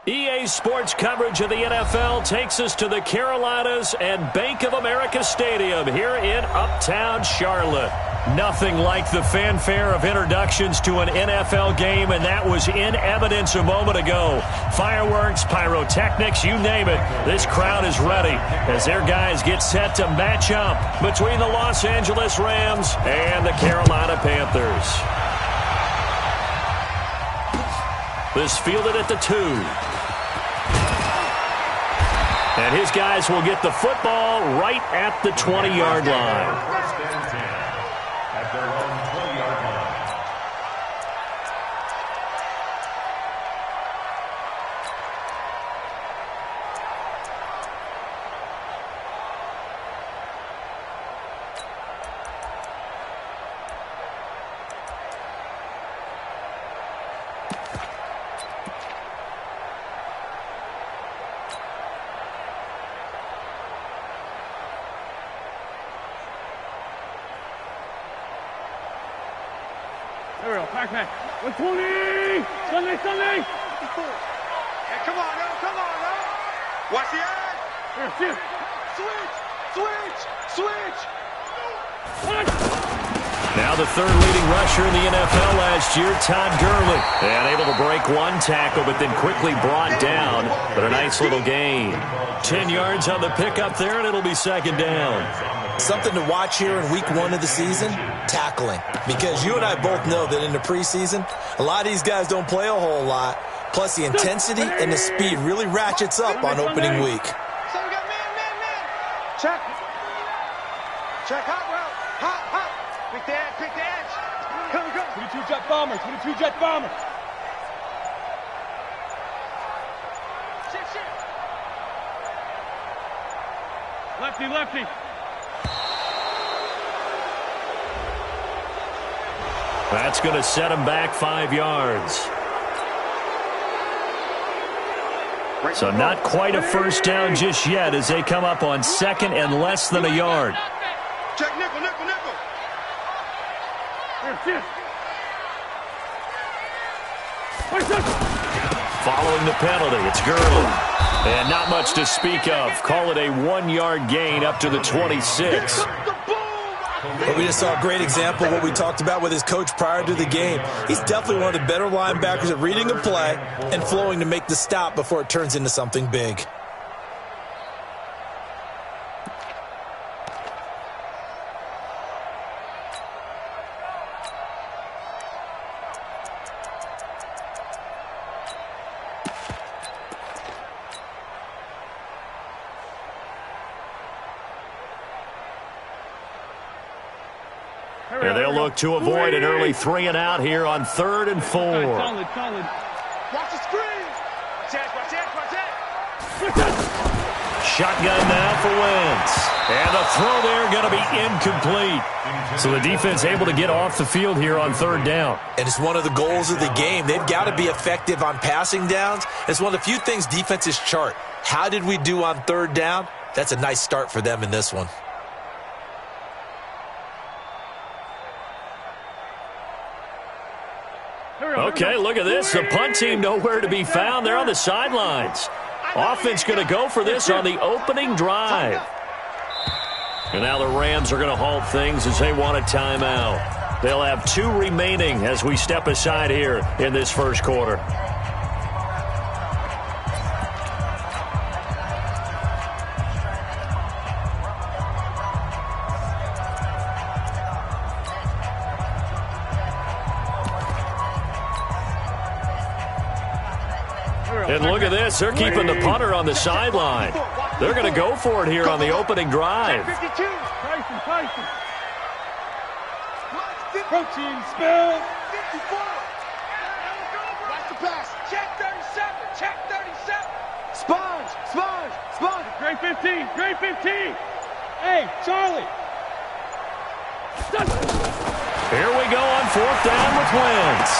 EA Sports coverage of the NFL takes us to the Carolinas and Bank of America Stadium here in Uptown Charlotte. Nothing like the fanfare of introductions to an NFL game, and that was in evidence a moment ago. Fireworks, pyrotechnics, you name it. This crowd is ready as their guys get set to match up between the Los Angeles Rams and the Carolina Panthers. This fielded at the 2. And his guys will get the football right at the 20-yard line. At their own 20-yard line. There we go, back. 120! Sunday! Hey, come on, now. Watch the edge! Here. Switch! Now the third leading rusher in the NFL last year, Todd Gurley. And able to break one tackle, but then quickly brought down. But a nice little gain. 10 yards on the pickup there, and it'll be second down. Something to watch here in week 1 of the season, tackling. Because you and I both know that in the preseason, a lot of these guys don't play a whole lot. Plus the intensity and the speed really ratchets up on opening week. So we got man. Check, hot route. Hot. Quick the edge. Come. 22 jet bomber. Shit. Lefty. That's going to set him back 5 yards. So not quite a first down just yet as they come up on second and less than a yard. Check nickel. Here. Following the penalty, it's Gurley. And not much to speak of. Call it a 1-yard gain up to the 26. But we just saw a great example of what we talked about with his coach prior to the game. He's definitely one of the better linebackers at reading a play and flowing to make the stop before it turns into something big. And they'll look to avoid an early 3 and out here on 3rd and 4. Solid. Watch the screen. Watch it. Shotgun now for Wentz. And the throw there going to be incomplete. So the defense able to get off the field here on 3rd down. And it's one of the goals of the game. They've got to be effective on passing downs. It's one of the few things defenses chart. How did we do on 3rd down? That's a nice start for them in this one. Okay, look at this. The punt team nowhere to be found. They're on the sidelines. Offense going to go for this on the opening drive. And now the Rams are going to halt things as they want a timeout. They'll have 2 remaining as we step aside here in this first quarter. And look at this. They're keeping the punter on the sideline. They're going to go for it here on the opening drive. Tyson. Protein spill. 54. Watch the pass. Check 37. Sponge. Great 15. Hey, Charlie. Here we go on 4th down with Wentz.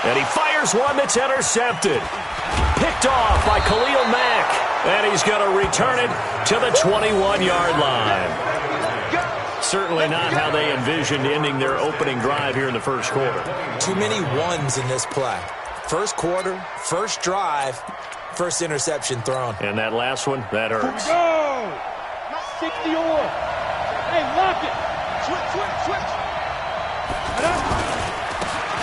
And he fires one that's intercepted. Picked off by Khalil Mack. And he's going to return it to the 21-yard line. Certainly not how they envisioned ending their opening drive here in the first quarter. Too many ones in this play. First quarter, first drive, First interception thrown. And that last one, that hurts. Go! 60 or. Hey, lock it. Switch.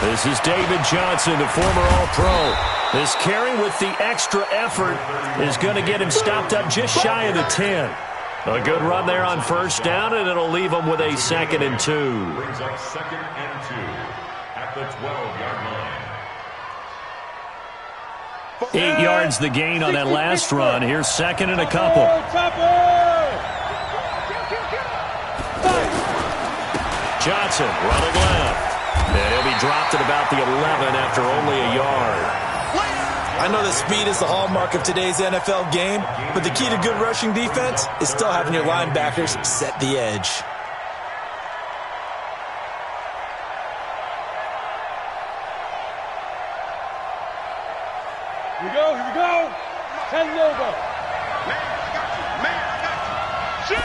This is David Johnson, the former All-Pro. This carry with the extra effort is going to get him stopped up just shy of the 10. A good run there on first down, and it'll leave him with a 2nd and 2. Brings up 2nd and 2 at the 12-yard line. 8 yards the gain on that last run. Here's 2nd and a couple. Johnson running left. And he'll be dropped at about the 11 after only a yard. I know that speed is the hallmark of today's NFL game, but the key to good rushing defense is still having your linebackers set the edge. Here we go. 10 Lobo. Man, I got you.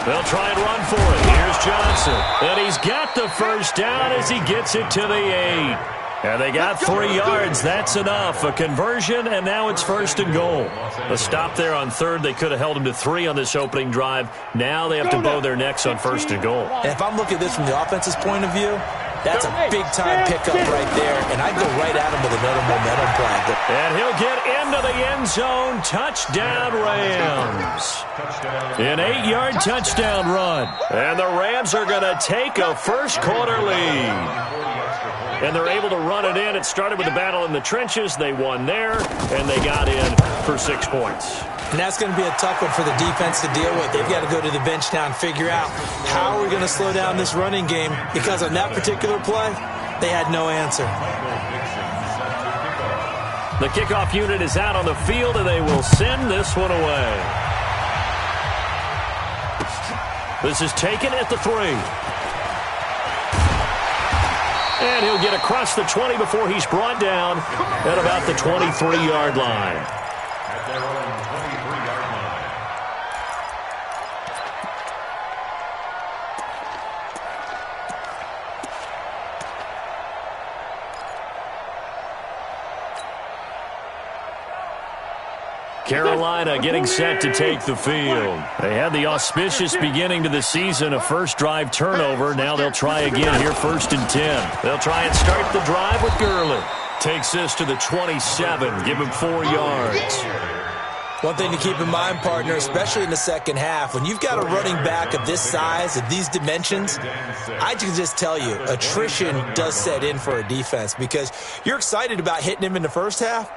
They'll try and run for it. Here's Johnson. And he's got the first down as he gets it to the 8. And they got 3 yards. That's enough. A conversion, and now it's 1st and goal. A stop there on 3rd. They could have held him to 3 on this opening drive. Now they have to bow their necks on 1st and goal. And if I'm looking at this from the offense's point of view, that's a big-time pickup right there, and I'd go right at him with another momentum play. And he'll get into the end zone. Touchdown, Rams. An 8-yard touchdown run. And the Rams are going to take a first-quarter lead. And they're able to run it in. It started with a battle in the trenches. They won there, and they got in for 6 points. And that's going to be a tough one for the defense to deal with. They've got to go to the bench now and figure out how are we going to slow down this running game, because on that particular play, they had no answer. The kickoff unit is out on the field, and they will send this one away. This is taken at the 3. And he'll get across the 20 before he's brought down at about the 23-yard line. At their own 23-yard line. Carolina getting set to take the field. They had the auspicious beginning to the season, a first drive turnover. Now they'll try again here, 1st and 10. They'll try and start the drive with Gurley. Takes this to the 27, give him 4 yards. One thing to keep in mind, partner, especially in the second half, when you've got a running back of this size, of these dimensions, I can just tell you, attrition does set in for a defense, because you're excited about hitting him in the first half.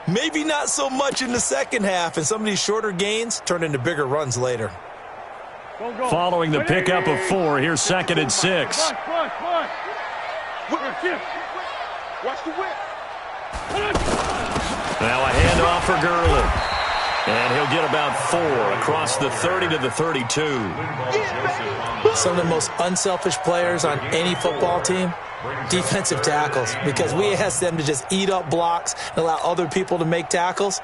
Maybe not so much in the second half, and some of these shorter gains turn into bigger runs later. Following the pickup of 4, here's 2nd and 6. Watch the whip. Now a handoff for Gurley. And he'll get about 4 across the 30 to the 32. Some of the most unselfish players on any football team, defensive tackles, because we ask them to just eat up blocks and allow other people to make tackles.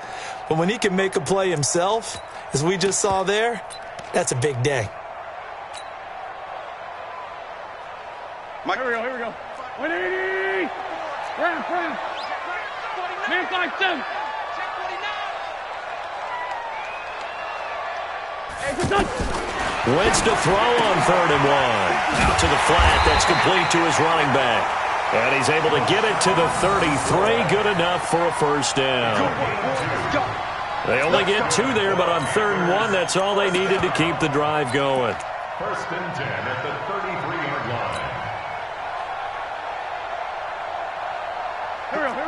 But when he can make a play himself, as we just saw there, that's a big day. Here we go. 180. Brown. Man 5-7. Wentz to throw on 3rd and 1. Out to the flat. That's complete to his running back. And he's able to get it to the 33. Good enough for a first down. They only get 2 there, but on 3rd and 1, that's all they needed to keep the drive going. 1st and 10 at the 33-yard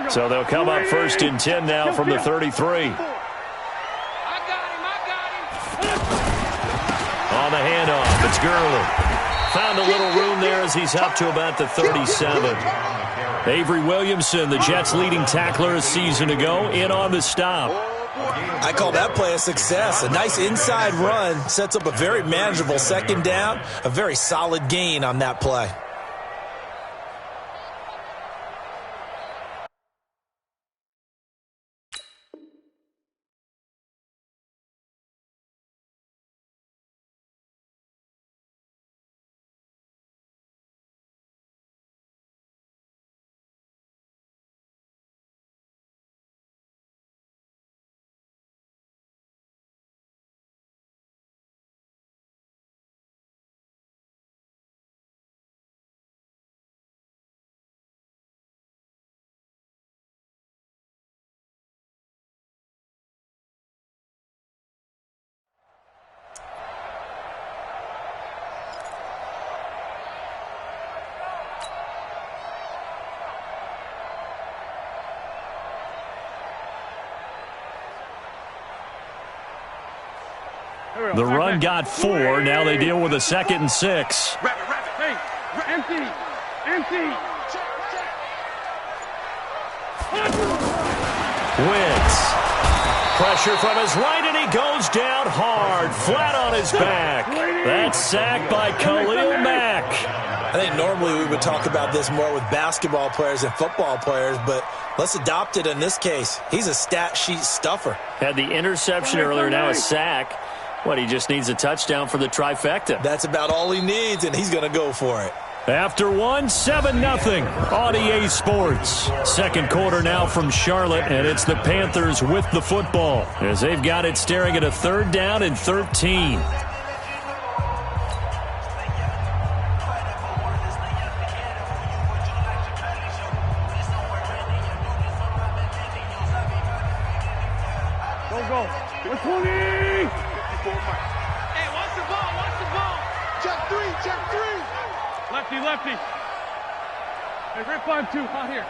line. So they'll come up 1st and 10 now from the 33. On the handoff, it's Gurley. Found a little room there as he's up to about the 37. Avery Williamson, the Jets' leading tackler a season ago, in on the stop. I call that play a success. A nice inside run sets up a very manageable 2nd down, a very solid gain on that play. The run got 4. Now they deal with a 2nd and 6. Hey, empty. Wentz. Pressure from his right, and he goes down hard, flat on his back. That's sacked by Khalil Mack. I think normally we would talk about this more with basketball players and football players, but let's adopt it in this case. He's a stat sheet stuffer. Had the interception earlier, now a sack. He just needs a touchdown for the trifecta. That's about all he needs, and he's going to go for it. After 7-0 on EA Sports. Second quarter now from Charlotte, and it's the Panthers with the football as they've got it staring at a 3rd down and 13. Go. 20. Hey, watch the ball. Check three. Lefty. Hey, Red 5-2, out here.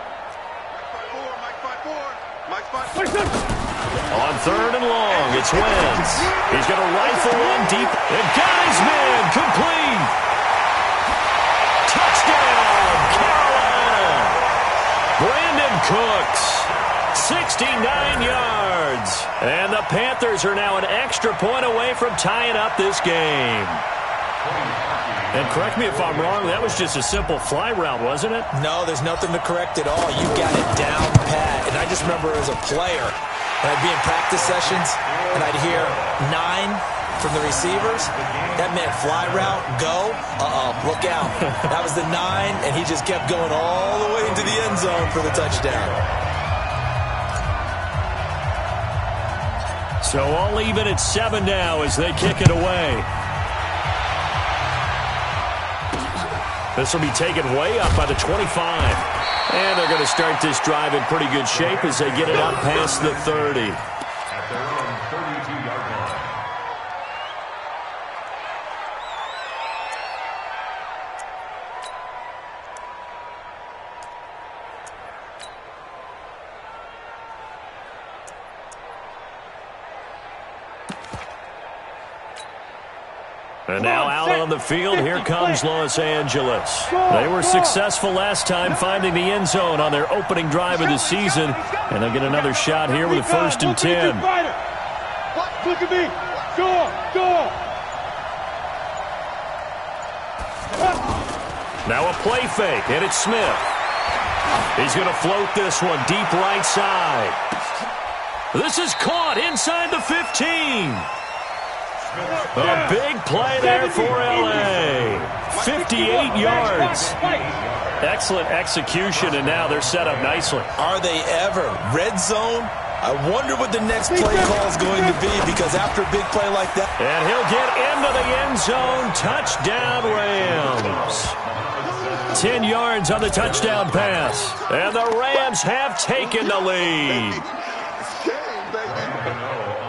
Mike 5-4. On 3rd and long, it's Wentz. He's going to rifle one deep and got his man complete. Touchdown, Carolina. Brandon Cooks, 69 yards. And the Panthers are now an extra point away from tying up this game. And correct me if I'm wrong, that was just a simple fly route, wasn't it? No, there's nothing to correct at all. You got it down pat. And I just remember as a player, when I'd be in practice sessions, and I'd hear 9 from the receivers. That meant fly route, go, look out. That was the 9, and he just kept going all the way into the end zone for the touchdown. So all even at 7 now as they kick it away. This will be taken way up by the 25. And they're going to start this drive in pretty good shape as they get it up past the 30. At their own 32-yard line. And now out on the field, here comes Los Angeles. They were successful last time finding the end zone on their opening drive of the season. And they'll get another shot here with a 1st and 10. Look at me. Go. Now a play fake, and it's Smith. He's going to float this one deep right side. This is caught inside the 15. A big play there for L.A. 58 yards. Excellent execution, and now they're set up nicely. Are they ever? Red zone? I wonder what the next play call is going to be, because after a big play like that. And he'll get into the end zone. Touchdown, Rams. 10 yards on the touchdown pass. And the Rams have taken the lead.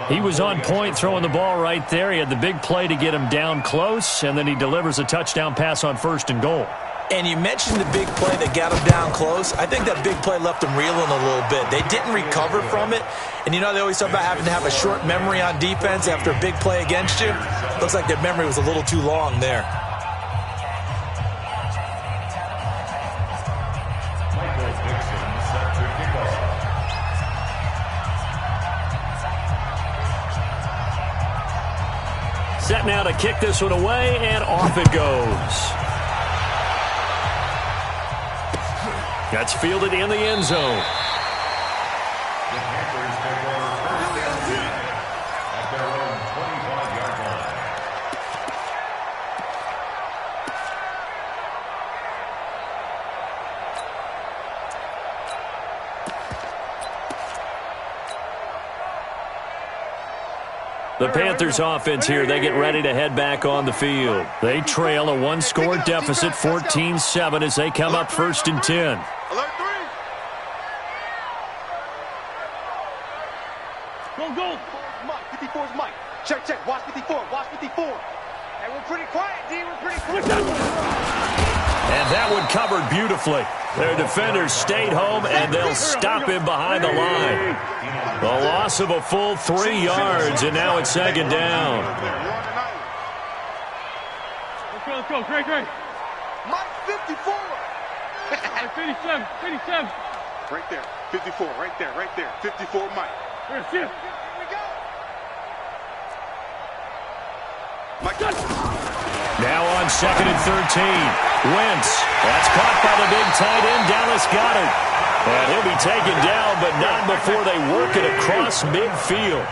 He was on point throwing the ball right there. He had the big play to get him down close, and then he delivers a touchdown pass on 1st and goal. And you mentioned the big play that got him down close. I think that big play left him reeling a little bit. They didn't recover from it. And you know they always talk about having to have a short memory on defense after a big play against you. Looks like their memory was a little too long there. Set now to kick this one away, and off it goes. That's fielded in the end zone. The Panthers take over 1st and 10 at their own 25-yard line. The Panthers offense here, they get ready to head back on the field. They trail a 1-score deficit, 14-7, as they come up 1st and 10. Alert 3. Go. 54's Mike. Check. Watch 54. Hey, we're pretty quiet, D. We're pretty quiet. And that one covered beautifully. Their defenders stayed home, and they'll stop him behind the line. A loss of a full 3 yards, and now it's second down. Let's go. Great. Mike, 54. 57. Right there. 54. Right there. 54, Mike. Here, see it. Here we go. Mike. Now on 2nd and 13. Wentz. That's caught by the big tight end, Dallas Goedert. And he'll be taken down, but not before they work it across midfield.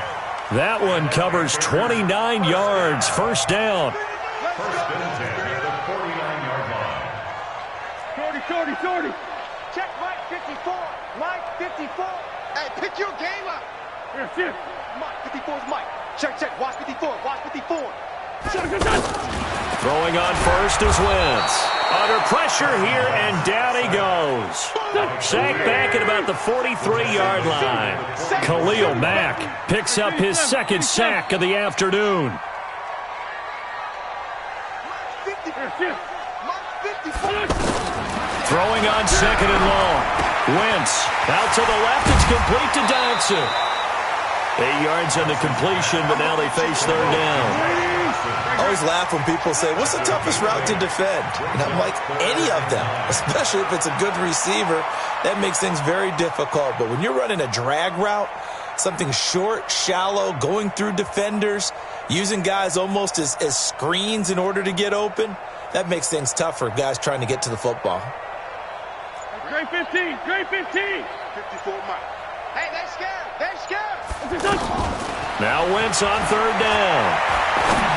That one covers 29 yards. First down. First and 10 at the 49-yard line. Shorty. Check Mike, 54. Mike, 54. Hey, pick your game up. Here, see it. Mike, 54 is Mike. Check. Watch 54. Throwing on first is Wentz. Under pressure here, and down he goes. Sacked back at about the 43-yard line. Khalil Mack picks up his second sack of the afternoon. Throwing on 2nd and long. Wentz out to the left. It's complete to Dodson. 8 yards on the completion, but now they face third down. I always laugh when people say, what's the toughest route to defend? And I'm like, any of them, especially if it's a good receiver. That makes things very difficult. But when you're running a drag route, something short, shallow, going through defenders, using guys almost as screens in order to get open, that makes things tough for guys trying to get to the football. Great 15. 54, Mike. Hey, they're scared. Now Wentz on third down.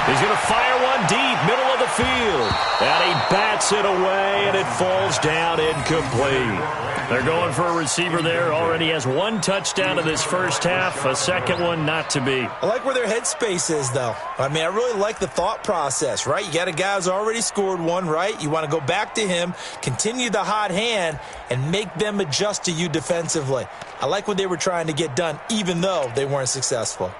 He's going to fire one deep, middle of the field. And he bats it away, and it falls down incomplete. They're going for a receiver there. Already has 1 touchdown in this first half. A second one not to be. I like where their headspace is, though. I mean, I really like the thought process, right? You got a guy who's already scored one, right? You want to go back to him, continue the hot hand, and make them adjust to you defensively. I like what they were trying to get done, even though they weren't successful.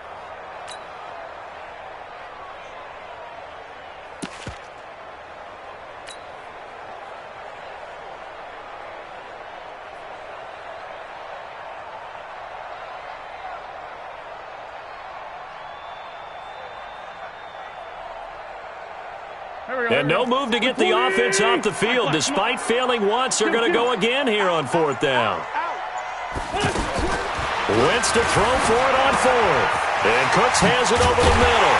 And no move to get the offense off the field. Despite failing once, they're going to go again here on 4th down. Wentz to throw for it on 4th. And Cooks has it over the middle.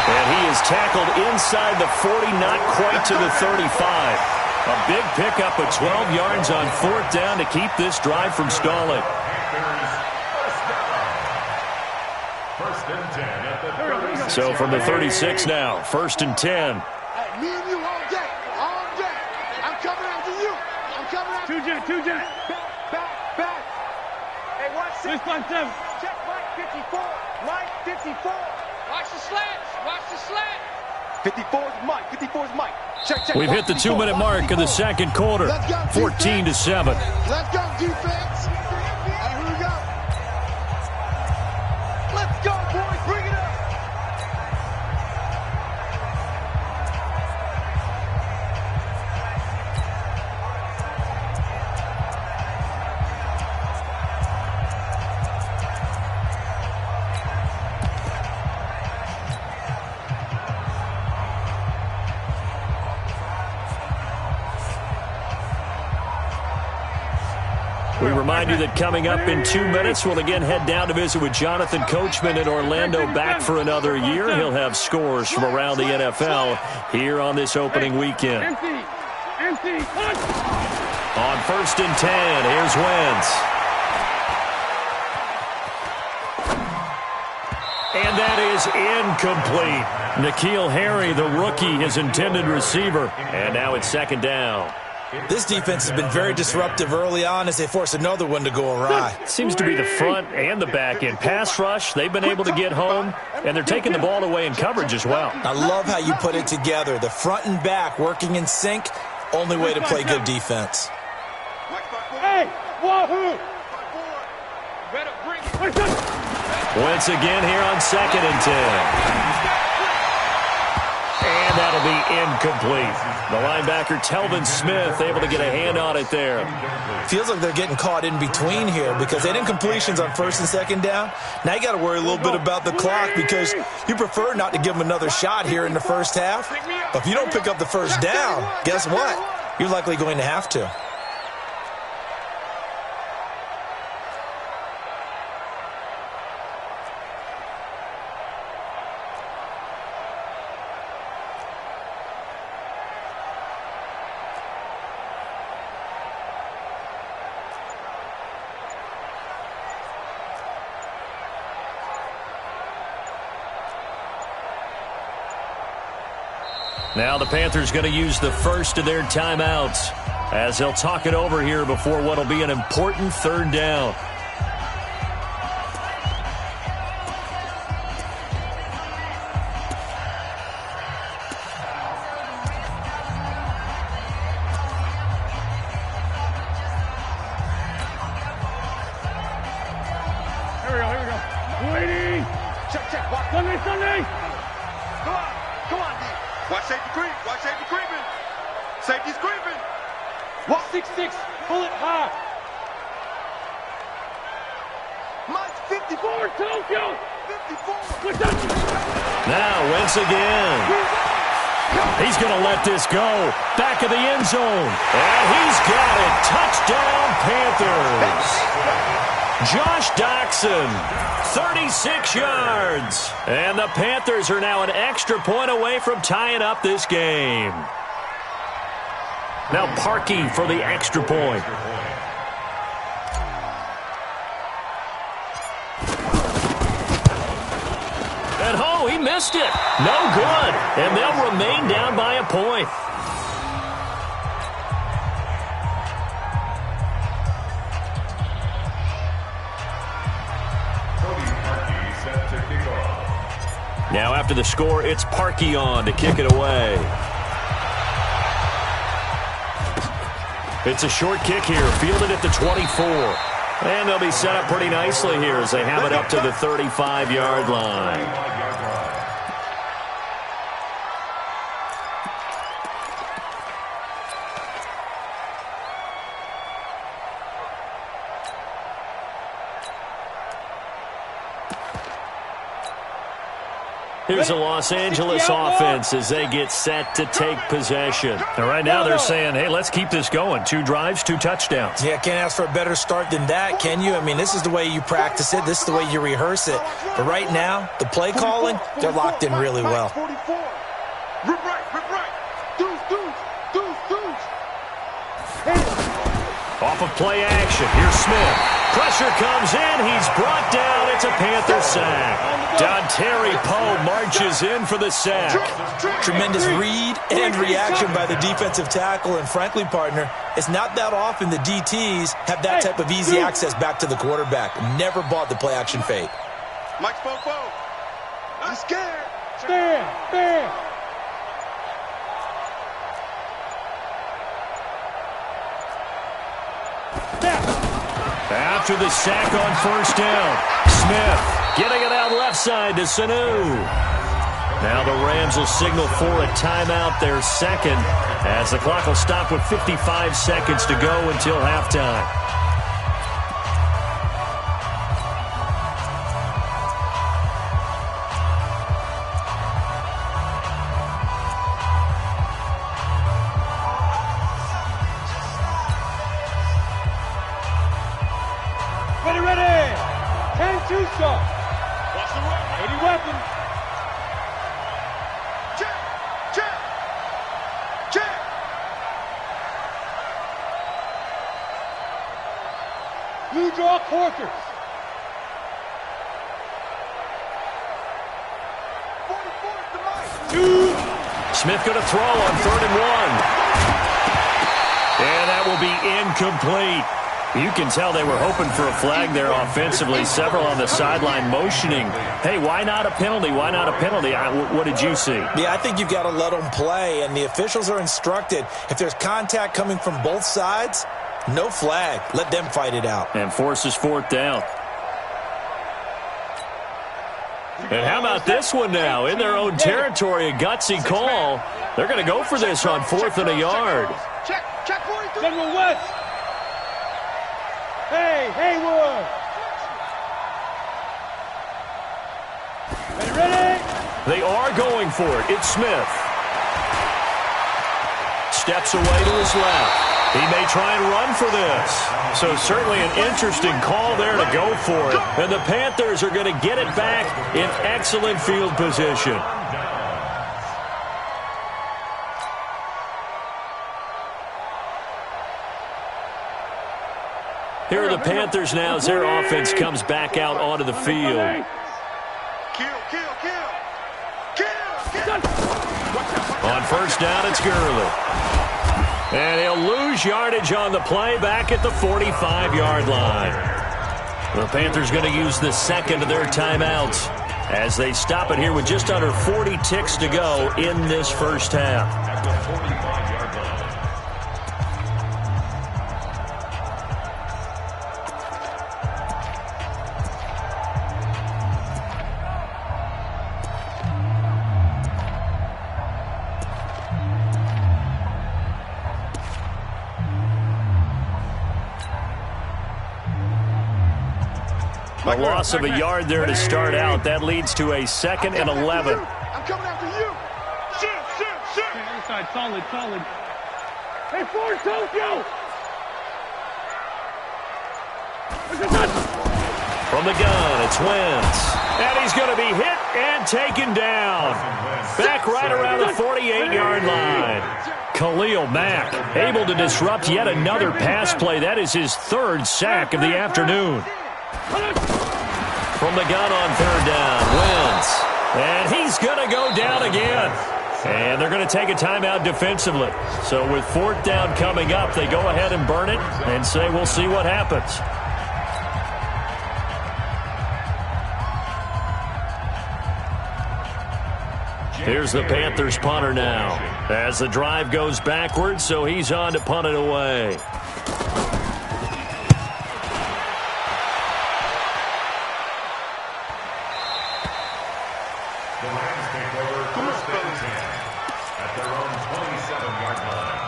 And he is tackled inside the 40, not quite to the 35. A big pickup of 12 yards on 4th down to keep this drive from stalling. First and 10 at the 36. So from the 36 now, 1st and 10. Me and you all day. I'm coming after you. Two jet. Back. Hey, watch 6 by 7. Check Mike, 54. Mike, 54. Watch the slant. 54 is Mike. Check. We've hit the 2-minute mark of the second quarter. 14-7. Let's go, defense. Here we go. Let's go, boys. Bring it up. We remind you that coming up in 2 minutes, we'll again head down to visit with Jonathan Coachman in Orlando, back for another year. He'll have scores from around the NFL here on this opening weekend. Empty. On 1st and 10, here's Wentz. And that is incomplete. N'Keal Harry, the rookie, his intended receiver. And now it's 2nd down. This defense has been very disruptive early on as they force another one to go awry. Seems to be the front and the back end. Pass rush, they've been able to get home, and they're taking the ball away in coverage as well. I love how you put it together. The front and back working in sync, only way to play good defense. Hey, wahoo! Better bring it. Wentz again here on 2nd and 10. And And that'll be incomplete. The linebacker, Telvin Smith, able to get a hand on it there. Feels like they're getting caught in between here because they didn't completions on first and second down. Now you got to worry a little bit about the clock because you prefer not to give them another shot here in the first half. But if you don't pick up the first down, guess what? You're likely going to have to. Now the Panthers going to use the first of their timeouts as they'll talk it over here before what will be an important third down. Here we go. 280. Check. Watch. Sunday. Go on, D. Watch safety creep. Watch safety creeping. Safety's creeping. Watch 6-6. Pull it high. Mike's 54. Forward, Tokyo. 54. Switch up. Now Wentz again. He's going to let this go. Back of the end zone. And he's got it. Touchdown, Panthers. Josh Doxson, 36 yards. And the Panthers are now an extra point away from tying up this game. Now Parkey for the extra point. And oh, he missed it. No good. And they'll remain down by a point. Now after the score, it's Parkey on to kick it away. It's a short kick here, fielded at the 24. And they'll be set up pretty nicely here as they have it up to the 35-yard line. Here's a Los Angeles offense as they get set to take possession. And right now they're saying, hey, let's keep this going. 2 drives, 2 touchdowns. Yeah, can't ask for a better start than that, can you? I mean, this is the way you practice it. This is the way you rehearse it. But right now, the play calling, they're locked in really well. 44. Rip right. Deuce. Off of play action. Here's Smith. Pressure comes in. He's brought down. It's a Panther sack. Dontari Poe marches in for the sack. Tremendous read and reaction by the defensive tackle. And frankly, partner, it's not that often the DTs have that type of easy access back to the quarterback. Never bought the play action fade. Mike's Fofo. I'm scared. Stand. After the sack on first down, Smith getting it out left side to Sanu. Now the Rams will signal for a timeout, their second, as the clock will stop with 55 seconds to go until halftime. Ready. 10-2 start. Watch the run. 80 weapons. Check. Blue draw quarters. 44 to Mike. 2. Smith going to throw on 3rd and 1. And that will be incomplete. You can tell they were hoping for a flag there offensively. Several on the sideline motioning. Hey, why not a penalty? Why not a penalty? What did you see? Yeah, I think you've got to let them play, and the officials are instructed. If there's contact coming from both sides, no flag. Let them fight it out. And forces 4th down. And how about this one now? In their own territory, a gutsy call. They're going to go for this on 4th and a yard. Check 43. General West. Hey, Haywood. Ready? They are going for it. It's Smith. Steps away to his left. He may try and run for this. So certainly an interesting call there to go for it. And the Panthers are going to get it back in excellent field position. Here are the Panthers now as their offense comes back out onto the field. Kill. On first down, it's Gurley. And he'll lose yardage on the play back at the 45-yard line. The Panthers going to use the second of their timeouts as they stop it here with just under 40 ticks to go in this first half. At the 45-yard line. A loss of a yard there to start out. That leads to a 2nd and 11. I'm coming after you. Shoot. Inside, solid. Hey, Ford, Tokyo. From the gun, it's Wentz. And he's going to be hit and taken down. Back right around the 48-yard line. Khalil Mack able to disrupt yet another pass play. That is his 3rd sack of the afternoon. From the gun on 3rd down, Wentz. And he's going to go down again. And they're going to take a timeout defensively. So with 4th down coming up, they go ahead and burn it and say we'll see what happens. Here's the Panthers punter now as the drive goes backwards, so he's on to punt it away. The Rams take over first and 10 at their own 27-yard line.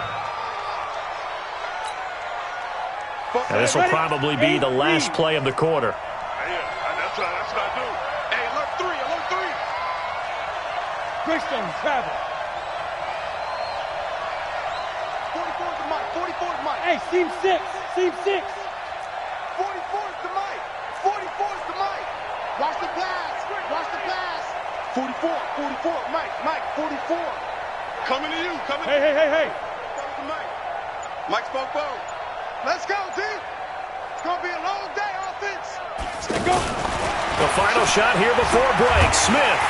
And this will probably be the last play of the quarter. That's what I do. Hey, alert 3. Greystone travel. 44 to Mike. 44 to Mike. Hey, seam 6. 44 to Mike. 44 to Mike. Watch the pass. 44. Mike. 44. Coming to you. Hey. To Mike. Mike's both. Let's go, T. It's going to be a long day, offense. Let's go. The final shot here before break. Smith.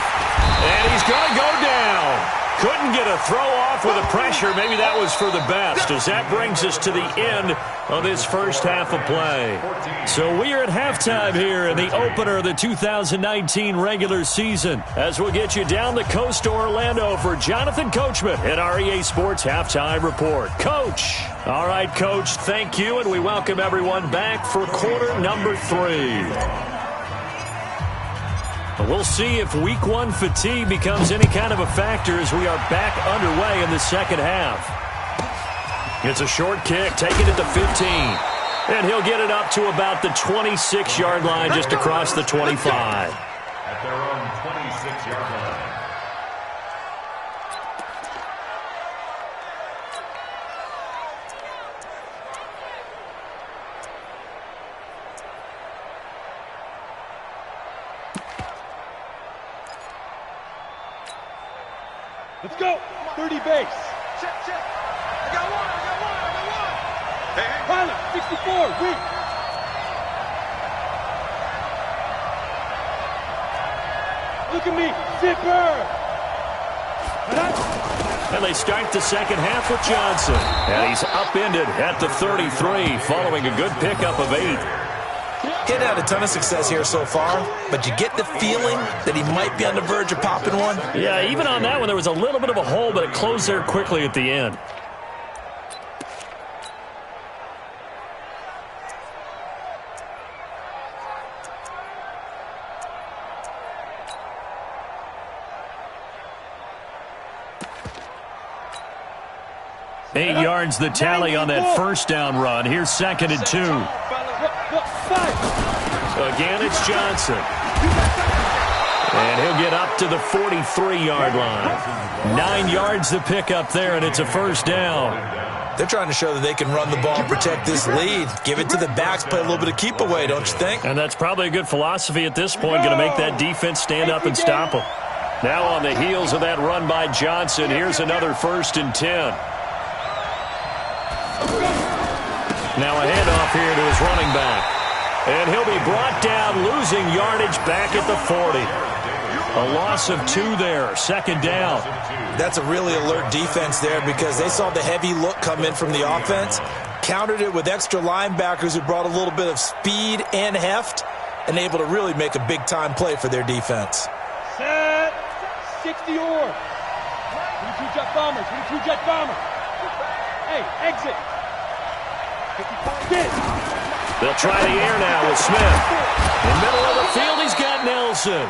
And he's going to go down. Couldn't get a throw off with the pressure. Maybe that was for the best, as that brings us to the end of this first half of play. So we are at halftime here in the opener of the 2019 regular season, as we'll get you down the coast to Orlando for Jonathan Coachman at our EA Sports Halftime Report. Coach. All right, Coach, thank you, and we welcome everyone back for quarter number 3. We'll see if week 1 fatigue becomes any kind of a factor as we are back underway in the second half. It's a short kick, taken at the 15. And he'll get it up to about the 26-yard line, just across the 25. At their own 26-yard line. Let's go. 30 base. Check. I got one. Hey. Pilot, 64, weak. Look at me, zipper. And they start the second half with Johnson. And he's upended at the 33 following a good pickup of 8. He'd had a ton of success here so far, but you get the feeling that he might be on the verge of popping one. Yeah, even on that one, there was a little bit of a hole, but it closed there quickly at the end. 8 yards the tally on that first down run. Here's 2nd and 2. So again, it's Johnson. And he'll get up to the 43-yard line. 9 yards to pick up there, and it's a first down. They're trying to show that they can run the ball and protect this lead. Give it to the backs, play a little bit of keep away, don't you think? And that's probably a good philosophy at this point, going to make that defense stand up and stop them. Now on the heels of that run by Johnson, here's another 1st and 10. Now a handoff here to his running back. And he'll be brought down, losing yardage back at the 40. A loss of 2 there, 2nd down. That's a really alert defense there because they saw the heavy look come in from the offense, countered it with extra linebackers who brought a little bit of speed and heft, and able to really make a big-time play for their defense. Set. 60 or. 22 jet bomber. 22 jet bomber. Hey, exit. 55. They'll try the air now with Smith. In the middle of the field, he's got Nelson.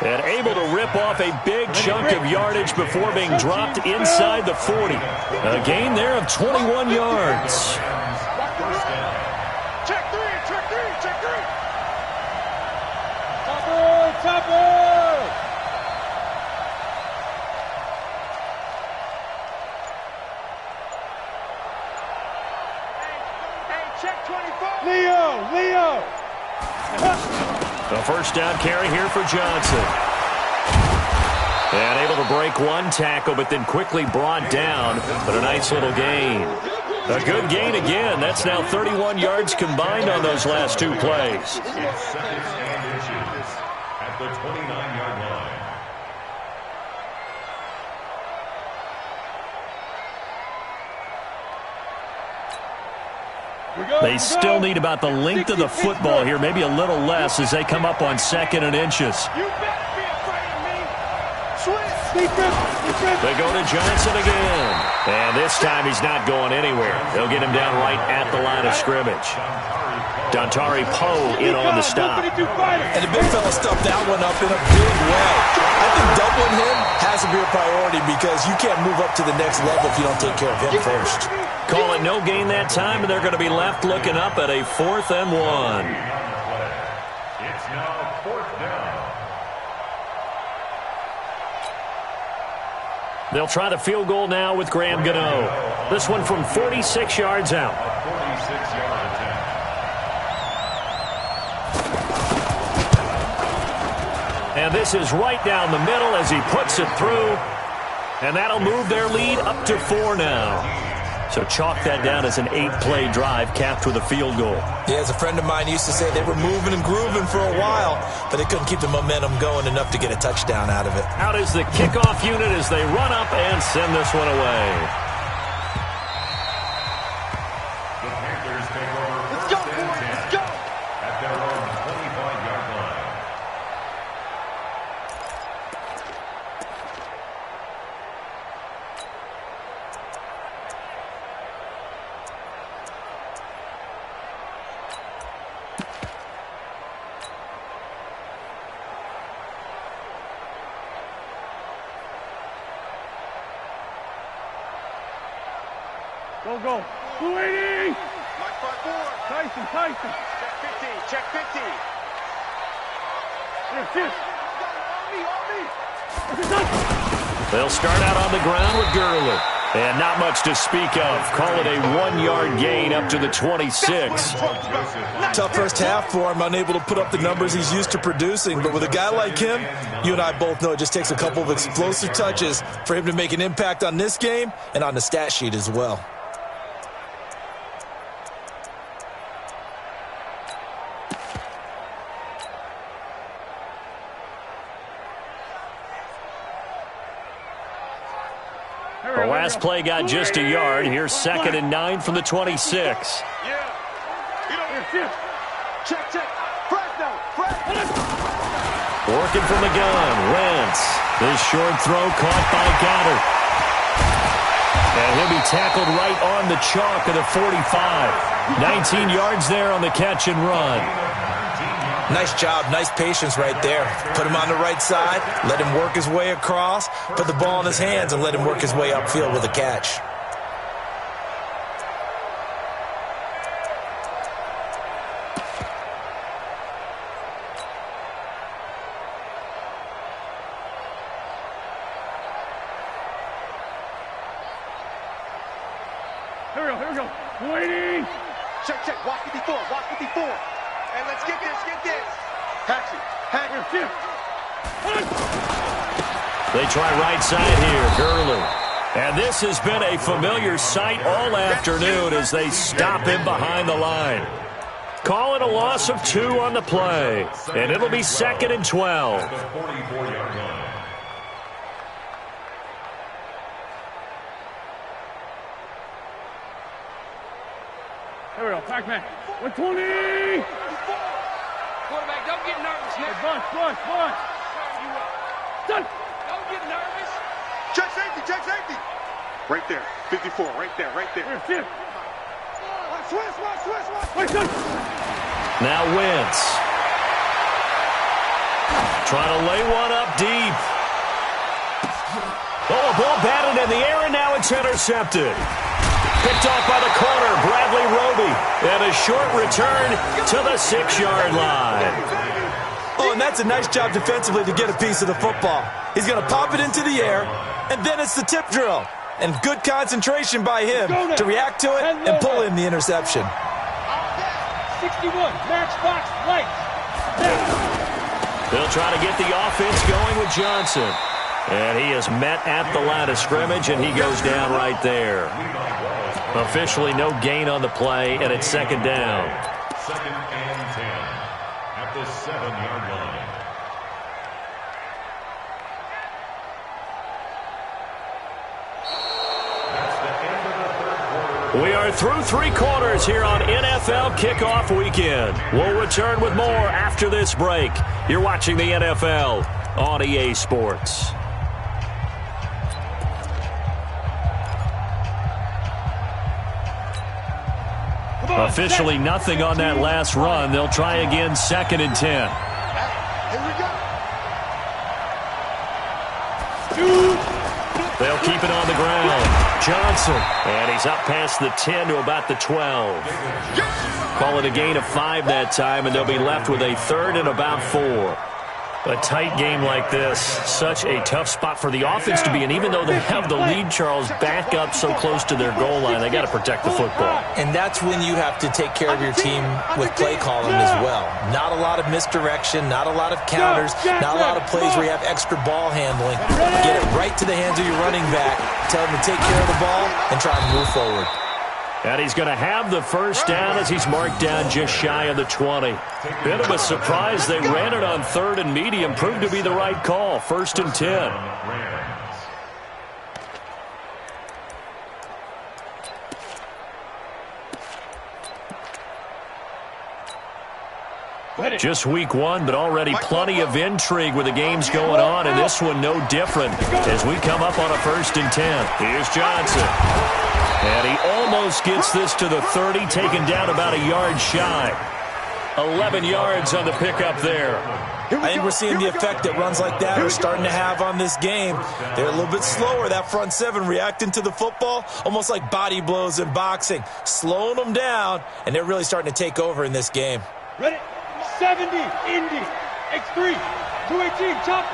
And able to rip off a big chunk of yardage before being dropped inside the 40. A gain there of 21 yards. Check 3, check 3, check 3. Topper. Hey, check 24. Leo. A first down carry here for Johnson. And able to break one tackle, but then quickly brought down. But a nice little gain. A good gain again. That's now 31 yards combined on those last 2 plays. It's 2nd and inches at the 29-yard line. They still need about the length of the football here, maybe a little less as they come up on 2nd and inches. You better be afraid of me. Switch. They go to Johnson again. And this time he's not going anywhere. They'll get him down right at the line of scrimmage. Dontari Poe in on the stop. And the big fella stuffed that one up in a big way. I think doubling him has to be a priority because you can't move up to the next level if you don't take care of him first. Call it no gain that time, and they're going to be left looking up at a 4th and 1. It's now 4th down. They'll try the field goal now with Graham Gano. This one from 46 yards out. A 46-yard attempt. And this is right down the middle as he puts it through. And that'll move their lead up to 4 now. So chalk that down as an 8-play drive capped with a field goal. Yeah, as a friend of mine used to say, they were moving and grooving for a while, but they couldn't keep the momentum going enough to get a touchdown out of it. Out is the kickoff unit as they run up and send this one away. The Panthers take over Let's go, 1st and 10 let's go. at their own 25-yard line. Go. 280. Mike front 4. Tyson. Check 15, check 15. Here. They'll start out on the ground with Gurley. And not much to speak of. Call it a 1-yard gain up to the 26. Tough first half for him, unable to put up the numbers he's used to producing. But with a guy like him, you and I both know it just takes a couple of explosive touches for him to make an impact on this game and on the stat sheet as well. The last play got just a yard. Here's 2nd and 9 from the 26. Yeah. Check. Fresno. Working from the gun. Wentz. This short throw caught by Goddard. And he'll be tackled right on the chalk of the 45. 19 yards there on the catch and run. Nice job, nice patience right there. Put him on the right side, let him work his way across, put the ball in his hands and let him work his way upfield with a catch. Here we go. Waiting. Check. Walk 54. And let's get this. Hatch it. They try right side here, Gurley. And this has been a familiar sight all afternoon as they stop him behind the line. Call it a loss of 2 on the play. And it'll be 2nd and 12. At the 44-yard line. Here we go. Pac-Man. 120. Quarterback, don't get nervous, man. Bunch. Done. Don't get nervous. Check safety. Right there. 54. Right there. Here. Watch. Wait, done. Now Wentz. Trying to lay one up deep. Oh, a ball batted in the air, and now it's intercepted. Picked off by the corner, Bradley Roby. And a short return to the 6-yard line. Oh, and that's a nice job defensively to get a piece of the football. He's going to pop it into the air, and then it's the tip drill. And good concentration by him to react to it and pull in the interception. 61. Matchbox right. They'll try to get the offense going with Johnson. And he is met at the line of scrimmage, and he goes down right there. Officially no gain on the play, and it's 2nd down. 2nd and 10 at the 7-yard line. That's the end of the 3rd quarter. We are through 3 quarters here on NFL Kickoff Weekend. We'll return with more after this break. You're watching the NFL on EA Sports. Officially nothing on that last run. They'll try again 2nd and 10. Here we go. They'll keep it on the ground. Johnson. And he's up past the 10 to about the 12. Call it a gain of 5 that time, and they'll be left with a 3rd and about 4. A tight game like this, such a tough spot for the offense to be in. Even though they have the lead, Charles, back up so close to their goal line, they got to protect the football. And that's when you have to take care of your team with play calling as well. Not a lot of misdirection, not a lot of counters, not a lot of plays where you have extra ball handling. Get it right to the hands of your running back, tell him to take care of the ball, and try and move forward. And he's going to have the 1st down as he's marked down just shy of the 20. Bit of a surprise. They ran it on 3rd and medium. Proved to be the right call. 1st and 10. Just week 1, but already plenty of intrigue with the games going on, and this one no different as we come up on a 1st and 10. Here's Johnson. And he almost gets this to the 30, taken down about a yard shy. 11 yards on the pickup there. I think we're seeing the effect that runs like that are starting to have on this game. They're a little bit slower, that front 7, reacting to the football, almost like body blows in boxing, slowing them down, and they're really starting to take over in this game. Ready? 70. Indy. X3. 218. Chop.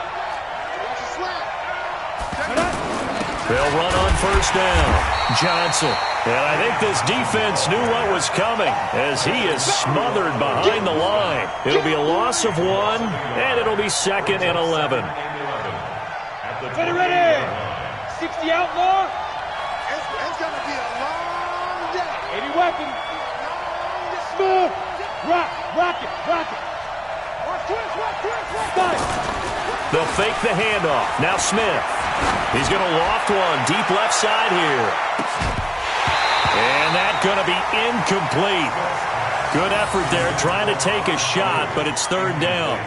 They'll run on 1st down. Johnson. And I think this defense knew what was coming as he is smothered behind the line. It'll be a loss of 1, and it'll be 2nd and 11. Ready. 60 outlaw. It's going to be a long day. 80 weapons. Smooth. Rock it. Watch twist. They'll fake the handoff. Now Smith. He's going to loft one deep left side here. And that's going to be incomplete. Good effort there trying to take a shot, but it's 3rd down.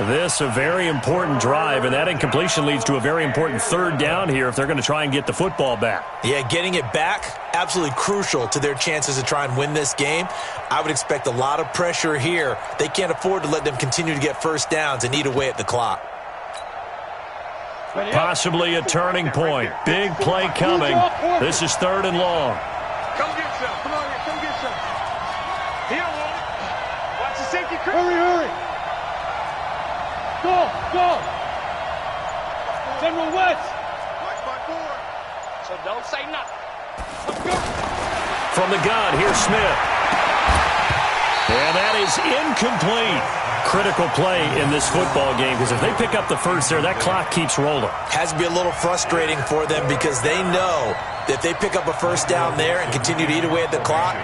This a very important drive, and that incompletion leads to a very important 3rd down here if they're going to try and get the football back. Yeah, getting it back, absolutely crucial to their chances to try and win this game. I would expect a lot of pressure here. They can't afford to let them continue to get 1st downs and eat away at the clock. Possibly a turning point. Big play coming. This is 3rd and long. Come get some. Come on here. Come get some. Here, watch the safety. Hurry. Go. General West. Watch my board. So don't say nothing. Let's go. from the gun. Here's Smith. And that is incomplete. Critical play in this football game, because if they pick up the first there, that clock keeps rolling. Has to be a little frustrating for them because they know that if they pick up a first down there and continue to eat away at the clock,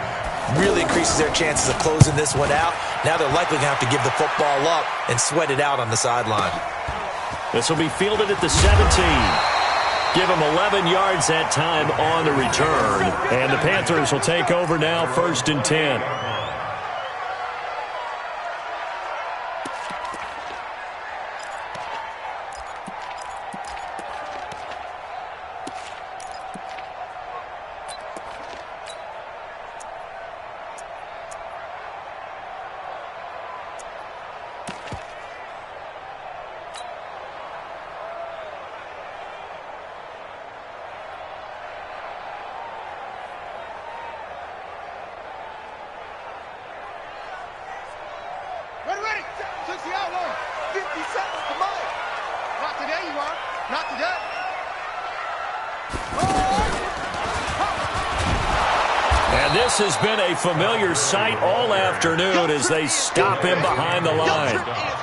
really increases their chances of closing this one out. Now they're likely going to have to give the football up and sweat it out on the sideline. This will be fielded at the 17. Give them 11 yards that time on the return. And the Panthers will take over now, 1st and 10. Ready. 60 out long. 50 seconds to Mike. Not today, you are. Not today. And this has been a familiar sight all afternoon as they stop him behind the line.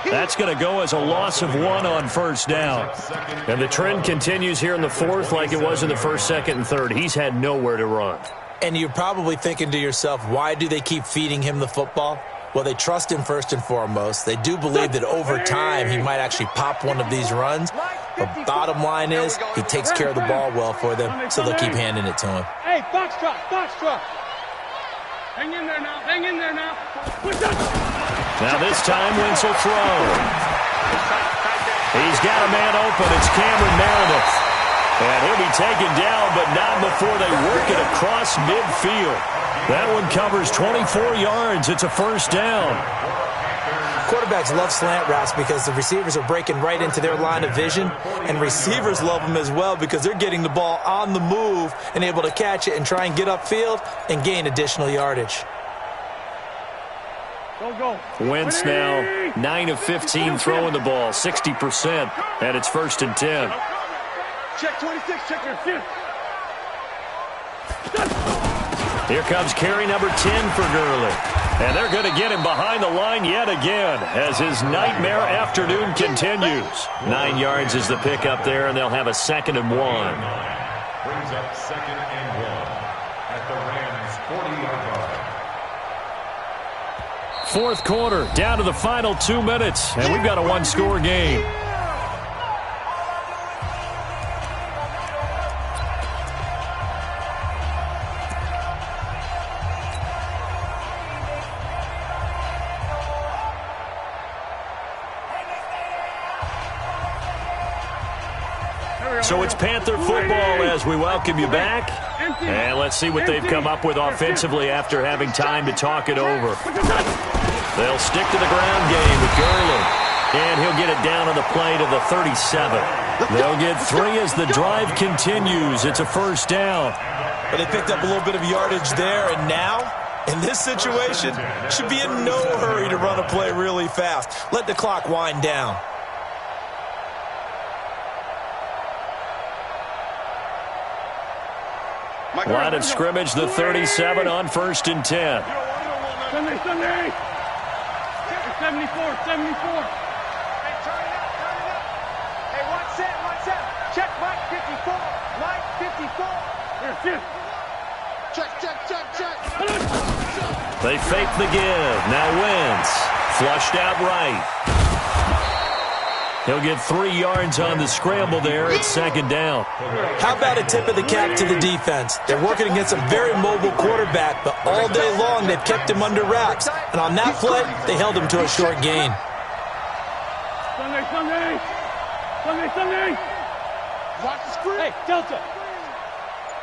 That's going to go as a loss of 1 on 1st down. And the trend continues here in the 4th like it was in the 1st, 2nd, and 3rd. He's had nowhere to run. And you're probably thinking to yourself, why do they keep feeding him the football? Well, they trust him first and foremost. They do believe that over time he might actually pop one of these runs. But bottom line is he takes care of the ball well for them, so they'll keep handing it to him. Hey, box truck. Hang in there now. Now this time Wentz will throw. He's got a man open. It's Cameron Meredith. And he'll be taken down, but not before they work it across midfield. That one covers 24 yards. It's a 1st down. Quarterbacks love slant routes because the receivers are breaking right into their line of vision, and receivers love them as well because they're getting the ball on the move and able to catch it and try and get upfield and gain additional yardage. Go. Wentz now 9 of 15 throwing the ball, 60%, and it's 1st and 10. Check 26, check your fifth. Here comes carry number 10 for Gurley. And they're going to get him behind the line yet again as his nightmare afternoon continues. 9 yards is the pickup there, and they'll have a 2nd and 1. Brings up 2nd and 1 at the Rams' 40-yard line. 4th quarter, down to the final 2 minutes, and we've got a 1-score game. So it's Panther football as we welcome you back. And let's see what they've come up with offensively after having time to talk it over. They'll stick to the ground game with Gurley. And he'll get it down on the play to the 37. They'll get 3 as the drive continues. It's a 1st down. But they picked up a little bit of yardage there, and now, in this situation, should be in no hurry to run a play really fast. Let the clock wind down. Line of scrimmage, the 37 on 1st and 10. Sunday. 74. Hey, turn it up. Hey, one set. Check Mike 54. Mike 54. Check. They fake the give. Now Wentz. Flushed out right. He'll get 3 yards on the scramble there. It's 2nd down. How about a tip of the cap to the defense? They're working against a very mobile quarterback, but all day long they've kept him under wraps. And on that play, they held him to a short gain. Sunday. Watch the screen. Hey, Delta.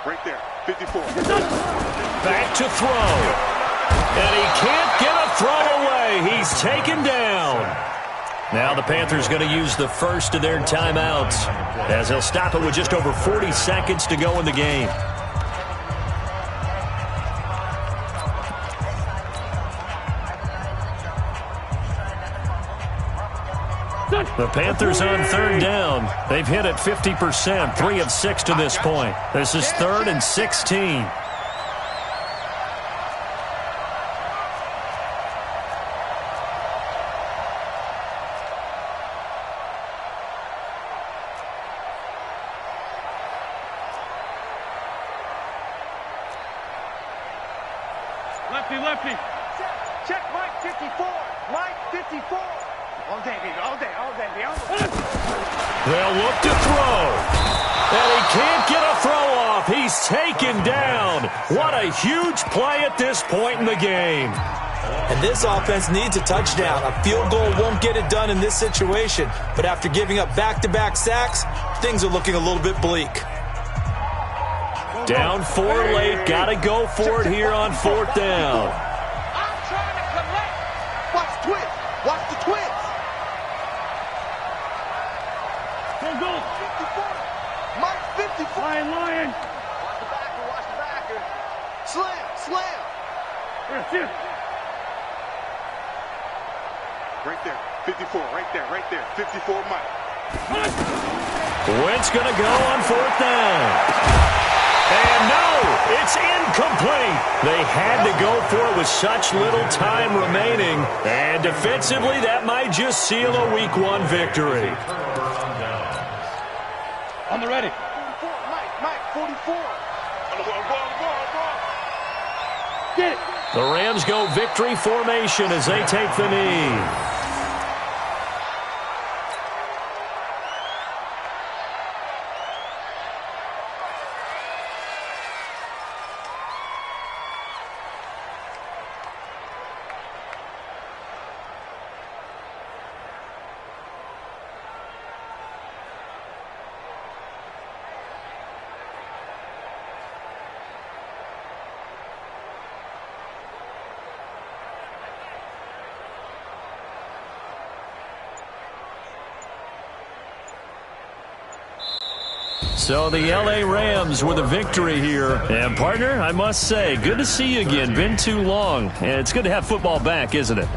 Right there. 54. Back to throw. And he can't get a throw away. He's taken down. Now the Panthers going to use the first of their timeouts as they'll stop it with just over 40 seconds to go in the game. The Panthers on 3rd down. They've hit it 50%, 3 of 6 to this point. This is 3rd and 16. Lefty, lefty. Check Mike 54. Mike 54. All day, baby. All day, all day. They'll look to throw. And he can't get a throw off. He's taken down. What a huge play at this point in the game. And this offense needs a touchdown. A field goal won't get it done in this situation. But after giving up back-to-back sacks, things are looking a little bit bleak. Down 4 late. Got to go for it here on 4th down. I'm trying to collect. Watch the twins. Watch the twins. Go. 54. Mike 54. Lion. Watch the backer. Watch the backer. Slam. Here, see it. Right there. 54. Right there. 54 Mike. Wentz going to go on 4th down. And no, it's incomplete. They had to go for it with such little time remaining. And defensively, that might just seal a Week 1 victory. On the ready. 44. Mike 44. Get it. The Rams go victory formation as they take the knee. So the L.A. Rams with a victory here. And, partner, I must say, good to see you again. Been too long. And it's good to have football back, isn't it?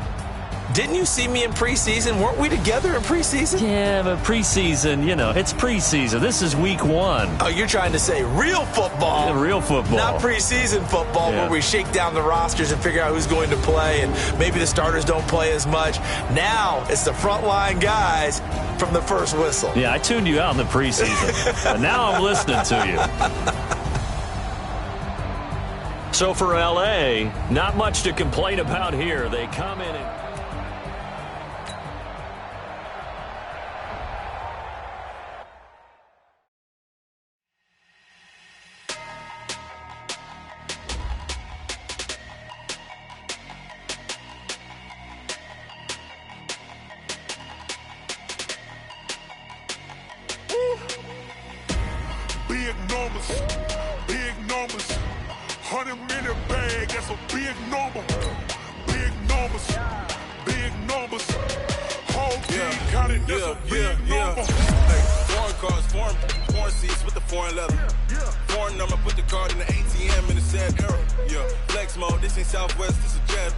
Didn't you see me in preseason? Weren't we together in preseason? Yeah, but preseason, you know, it's preseason. This is Week 1. Oh, you're trying to say real football. Yeah, real football. Not preseason football Yeah. where we shake down the rosters and figure out who's going to play and maybe the starters don't play as much. Now it's the frontline guys from the first whistle. Yeah, I tuned you out in the preseason. But now I'm listening to you. So for L.A., not much to complain about here. They come in and... Big numbers, 100-minute bag, that's a big number. Big numbers, whole team counted, that's a big number. Hey, foreign cars, foreign seats with the foreign leather. Foreign number, put the card in the ATM in the sad era. Yeah, flex mode, this ain't Southwest, this is Jet.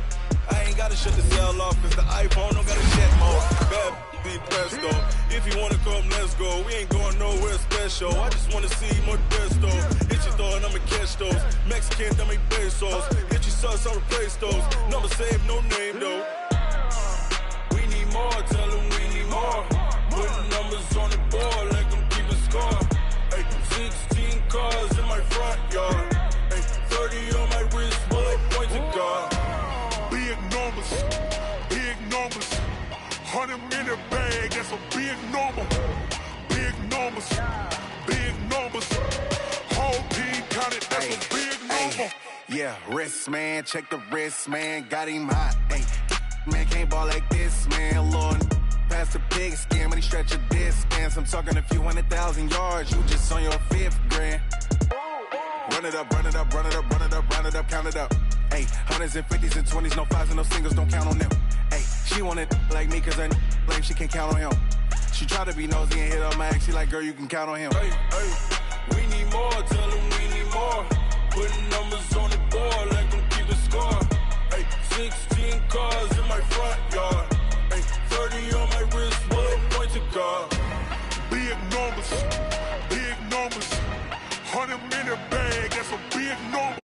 I ain't gotta shut the cell off, cause the iPhone don't got a jet mode. Bad be presto. If you wanna come, let's go. We ain't going nowhere special. I just wanna see more desto. Hit your throw and I'ma catch those. Mexican, I make pesos. Hit your sauce, I'll replace those. Number save, no name though. We need more, tell them we need more. Putting numbers on the board like I'm keeping score. Hey, 16 cars in my front yard. Hey, 30 on my wrist, bullet points to God. Big numbers, 100-minute bag, that's a big number. Big numbers, whole team counted, that's a big number. Yeah, wrist man, check the wrist man, got him hot. Hey, man can't ball like this, man. Lord, past the pig skin when he stretch a distance. I'm talking a few 100,000 yards, you just on your 5th grand. Run it up, count it up. Hey, hundreds and 50s and 20s, no 5s and no singles, don't count on them. Hey, she want it like me cause her lame, she can't count on him. She try to be nosy and hit up my ex, she like, girl, you can count on him. Hey, we need more, tell them we need more. Putting numbers on the board like I'm keeping score. Hey, 16 cars in my front yard. Hey, 30 on my wrist, bullet point to God. Big numbers, 100-minute bag, that's a big number.